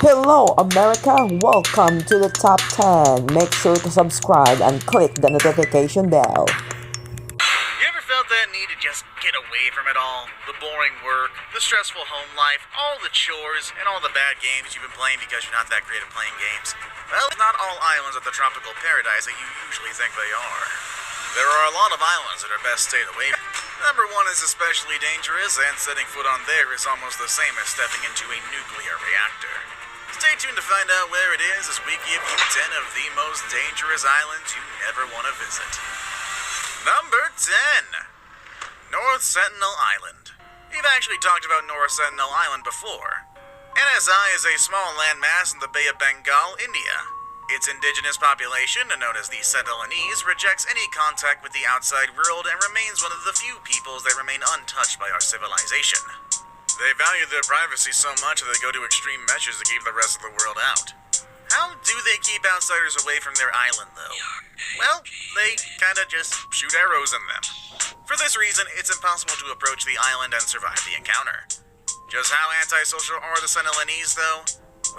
Hello, America. Welcome to the top 10. Make sure to subscribe and click the notification bell. You ever felt that need to just get away from it all? The boring work, the stressful home life, all the chores, and all the bad games you've been playing because you're not that great at playing games? Well, not all islands are the tropical paradise that you usually think they are. There are a lot of islands that are best stayed away from. Number one is especially dangerous, and setting foot on there is almost the same as stepping into a nuclear reactor. Stay tuned to find out where it is as we give you 10 of the most dangerous islands you never want to visit. Number 10. North Sentinel Island. We've actually talked about North Sentinel Island before. NSI is a small landmass in the Bay of Bengal, India. Its indigenous population, known as the Sentinelese, rejects any contact with the outside world and remains one of the few peoples that remain untouched by our civilization. They value their privacy so much that they go to extreme measures to keep the rest of the world out. How do they keep outsiders away from their island, though? Well, they kinda just shoot arrows in them. For this reason, it's impossible to approach the island and survive the encounter. Just how antisocial are the Sentinelese, though?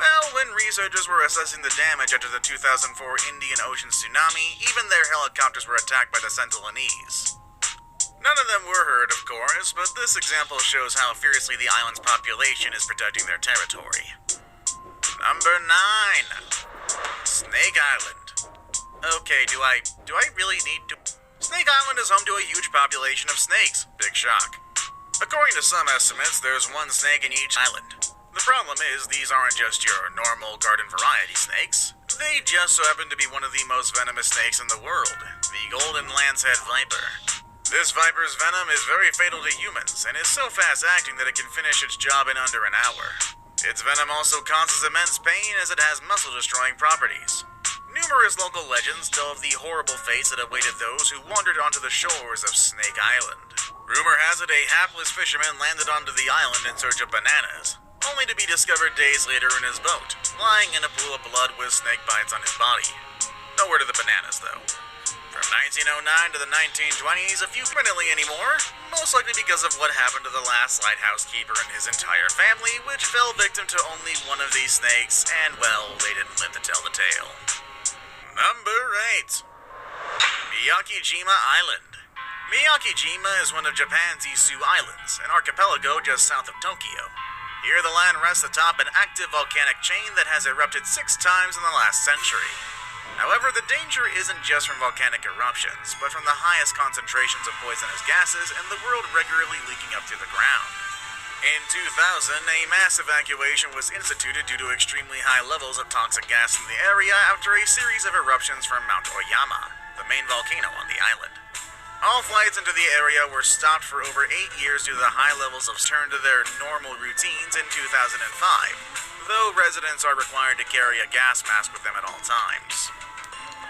Well, when researchers were assessing the damage after the 2004 Indian Ocean tsunami, even their helicopters were attacked by the Sentinelese. None of them were hurt, of course, but this example shows how fiercely the island's population is protecting their territory. Number 9. Snake Island. Okay, do I really need to... Snake Island is home to a huge population of snakes. Big shock. According to some estimates, there's one snake in each island. The problem is, these aren't just your normal garden variety snakes. They just so happen to be one of the most venomous snakes in the world, the golden lancehead viper. This viper's venom is very fatal to humans, and is so fast-acting that it can finish its job in under an hour. Its venom also causes immense pain as it has muscle-destroying properties. Numerous local legends tell of the horrible fates that awaited those who wandered onto the shores of Snake Island. Rumor has it a hapless fisherman landed onto the island in search of bananas, only to be discovered days later in his boat, lying in a pool of blood with snake bites on his body. No word of the bananas, though. From 1909 to the 1920s, a few permanently anymore, most likely because of what happened to the last lighthouse keeper and his entire family, which fell victim to only one of these snakes, and, well, they didn't live to tell the tale. Number 8. Miyakijima Island. Miyakijima is one of Japan's Izu Islands, an archipelago just south of Tokyo. Here the land rests atop an active volcanic chain that has erupted 6 times in the last century. However, the danger isn't just from volcanic eruptions, but from the highest concentrations of poisonous gases and the world regularly leaking up to the ground. In 2000, a mass evacuation was instituted due to extremely high levels of toxic gas in the area after a series of eruptions from Mount Oyama, the main volcano on the island. All flights into the area were stopped for over 8 years due to the high levels of return to their normal routines in 2005, though residents are required to carry a gas mask with them at all times.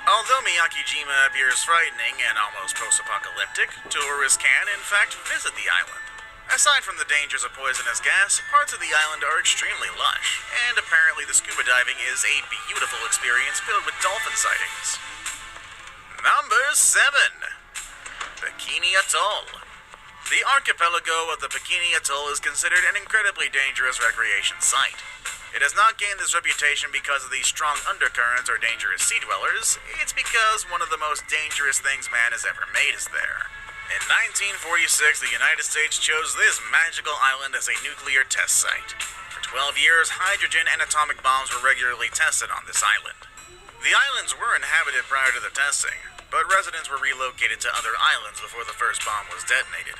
Although Miyakijima appears frightening and almost post-apocalyptic, tourists can, in fact, visit the island. Aside from the dangers of poisonous gas, parts of the island are extremely lush, and apparently the scuba diving is a beautiful experience filled with dolphin sightings. Number 7. Bikini Atoll. The archipelago of the Bikini Atoll is considered an incredibly dangerous recreation site. It has not gained this reputation because of the strong undercurrents or dangerous sea dwellers. It's because one of the most dangerous things man has ever made is there. In 1946, the United States chose this magical island as a nuclear test site. For 12 years, hydrogen and atomic bombs were regularly tested on this island. The islands were inhabited prior to the testing, but residents were relocated to other islands before the first bomb was detonated.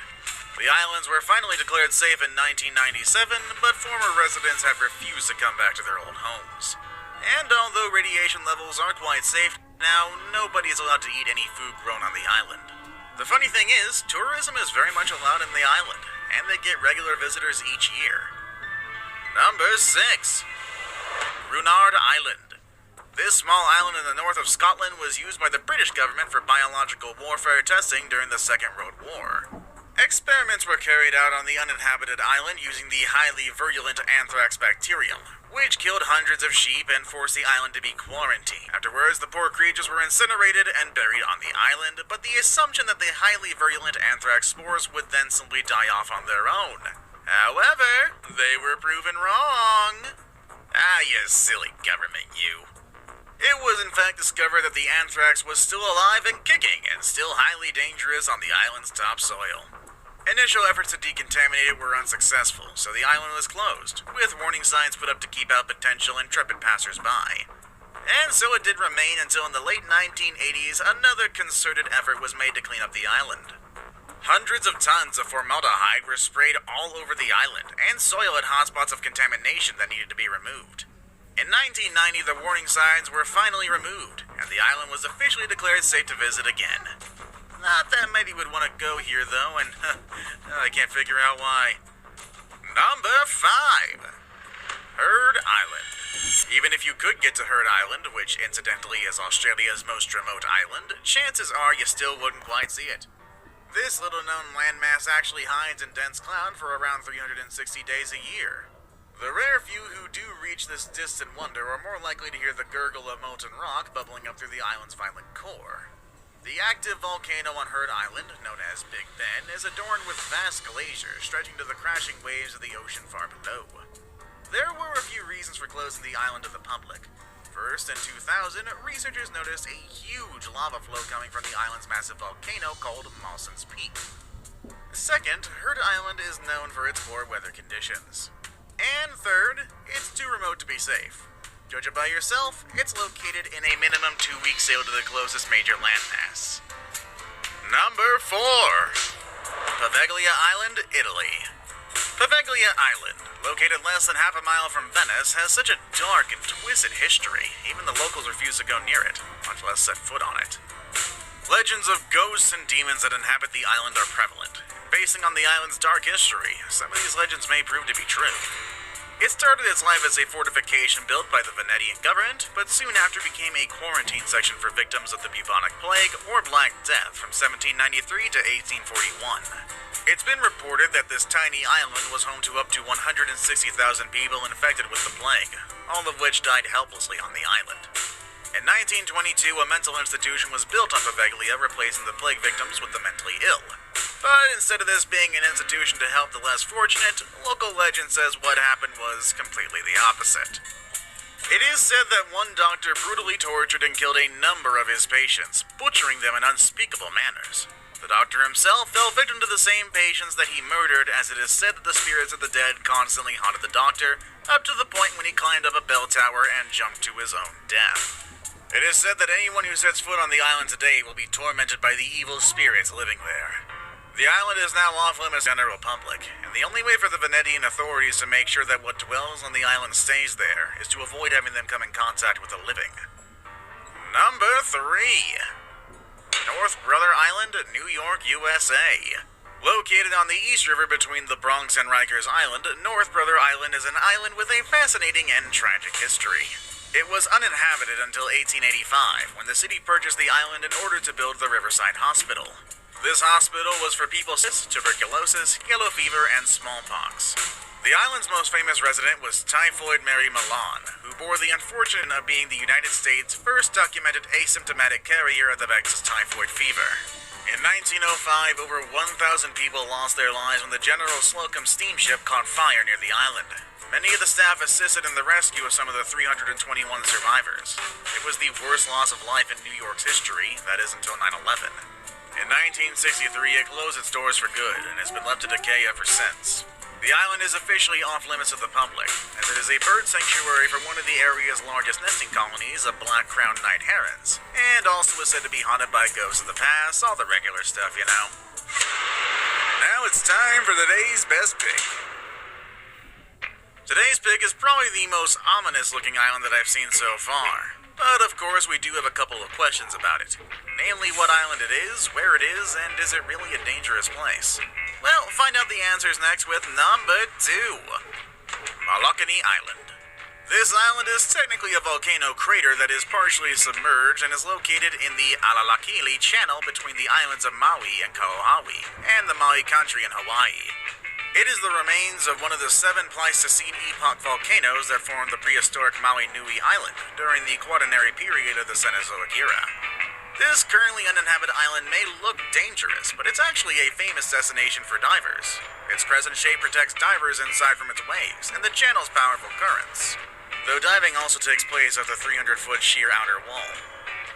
The islands were finally declared safe in 1997, but former residents have refused to come back to their old homes. And although radiation levels are quite safe now, nobody is allowed to eat any food grown on the island. The funny thing is, tourism is very much allowed in the island, and they get regular visitors each year. Number 6. Grunard Island. This small island in the north of Scotland was used by the British government for biological warfare testing during the Second World War. Experiments were carried out on the uninhabited island using the highly virulent anthrax bacterium, which killed hundreds of sheep and forced the island to be quarantined. Afterwards, the poor creatures were incinerated and buried on the island, but the assumption that the highly virulent anthrax spores would then simply die off on their own. However, they were proven wrong. you silly government, you. It was in fact discovered that the anthrax was still alive and kicking and still highly dangerous on the island's topsoil. Initial efforts to decontaminate it were unsuccessful, so the island was closed, with warning signs put up to keep out potential intrepid passers-by. And so it did remain until in the late 1980s another concerted effort was made to clean up the island. Hundreds of tons of formaldehyde were sprayed all over the island, and soil had hotspots of contamination that needed to be removed. In 1990, the warning signs were finally removed, and the island was officially declared safe to visit again. Not that many would want to go here, though, and I can't figure out why. Number 5. Heard Island. Even if you could get to Heard Island, which incidentally is Australia's most remote island, chances are you still wouldn't quite see it. This little-known landmass actually hides in dense cloud for around 360 days a year. The rare few who do reach this distant wonder are more likely to hear the gurgle of molten rock bubbling up through the island's violent core. The active volcano on Heard Island, known as Big Ben, is adorned with vast glaciers stretching to the crashing waves of the ocean far below. There were a few reasons for closing the island to the public. First, in 2000, researchers noticed a huge lava flow coming from the island's massive volcano called Mawson's Peak. Second, Heard Island is known for its poor weather conditions. And third, it's too remote to be safe. Judge it by yourself, it's located in a minimum 2-week sail to the closest major landmass. Number 4. Poveglia Island, Italy. Poveglia Island, located less than half a mile from Venice, has such a dark and twisted history, even the locals refuse to go near it, much less set foot on it. Legends of ghosts and demons that inhabit the island are prevalent. Basing on the island's dark history, some of these legends may prove to be true. It started its life as a fortification built by the Venetian government, but soon after became a quarantine section for victims of the bubonic plague or Black Death from 1793 to 1841. It's been reported that this tiny island was home to up to 160,000 people infected with the plague, all of which died helplessly on the island. In 1922, a mental institution was built on Poveglia, replacing the plague victims with the mentally ill. But instead of this being an institution to help the less fortunate, local legend says what happened was completely the opposite. It is said that one doctor brutally tortured and killed a number of his patients, butchering them in unspeakable manners. The doctor himself fell victim to the same patients that he murdered, as it is said that the spirits of the dead constantly haunted the doctor, up to the point when he climbed up a bell tower and jumped to his own death. It is said that anyone who sets foot on the island today will be tormented by the evil spirits living there. The island is now off limits to the general public, and the only way for the Venetian authorities to make sure that what dwells on the island stays there is to avoid having them come in contact with the living. Number 3. North Brother Island, New York, USA. Located on the East River between the Bronx and Rikers Island, North Brother Island is an island with a fascinating and tragic history. It was uninhabited until 1885, when the city purchased the island in order to build the Riverside Hospital. This hospital was for people with tuberculosis, yellow fever, and smallpox. The island's most famous resident was Typhoid Mary Milan, who bore the unfortune of being the United States' first documented asymptomatic carrier of the vexed typhoid fever. In 1905, over 1,000 people lost their lives when the General Slocum steamship caught fire near the island. Many of the staff assisted in the rescue of some of the 321 survivors. It was the worst loss of life in New York's history, that is until 9/11. In 1963, it closed its doors for good and has been left to decay ever since. The island is officially off-limits to the public, as it is a bird sanctuary for one of the area's largest nesting colonies of black-crowned night herons, and also is said to be haunted by ghosts of the past, all the regular stuff, you know. Now it's time for today's best pick. Today's pick is probably the most ominous-looking island that I've seen so far. But of course, we do have a couple of questions about it. Namely, what island it is, where it is, and is it really a dangerous place? Well, find out the answers next with number 2. Molokai Island. This island is technically a volcano crater that is partially submerged and is located in the Alalakili Channel between the islands of Maui and Kauai, and the Maui country in Hawaii. It is the remains of one of the 7 Pleistocene epoch volcanoes that formed the prehistoric Maui Nui Island during the Quaternary period of the Cenozoic era. This currently uninhabited island may look dangerous, but it's actually a famous destination for divers. Its crescent shape protects divers inside from its waves and the channel's powerful currents. though diving also takes place at the 300-foot sheer outer wall.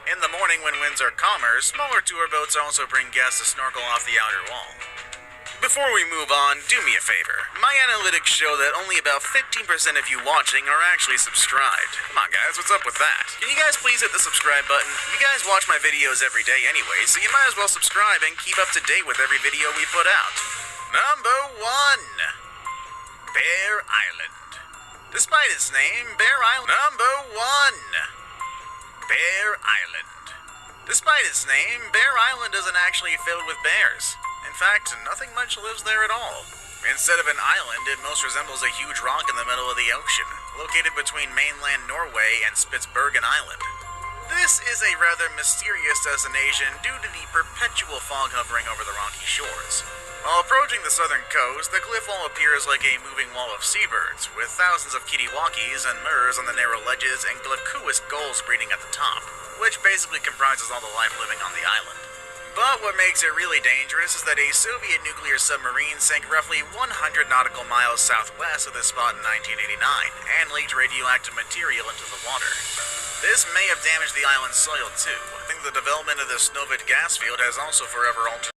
In the morning when winds are calmer, smaller tour boats also bring guests to snorkel off the outer wall. Before we move on, do me a favor. My analytics show that only about 15% of you watching are actually subscribed. Come on guys, what's up with that? Can you guys please hit the subscribe button? You guys watch my videos every day anyway, so you might as well subscribe and keep up to date with every video we put out. Number 1. Bear Island. Despite its name, Bear Island. Number 1. Bear Island. Despite its name, Bear Island isn't actually filled with bears. In fact, nothing much lives there at all. Instead of an island, it most resembles a huge rock in the middle of the ocean, located between mainland Norway and Spitsbergen Island. This is a rather mysterious destination due to the perpetual fog hovering over the rocky shores. While approaching the southern coast, the cliff wall appears like a moving wall of seabirds, with thousands of kittiwakes and murres on the narrow ledges and glaucous gulls breeding at the top, which basically comprises all the life living on the island. But what makes it really dangerous is that a Soviet nuclear submarine sank roughly 100 nautical miles southwest of this spot in 1989 and leaked radioactive material into the water. This may have damaged the island's soil too. I think the development of the Snovit gas field has also forever altered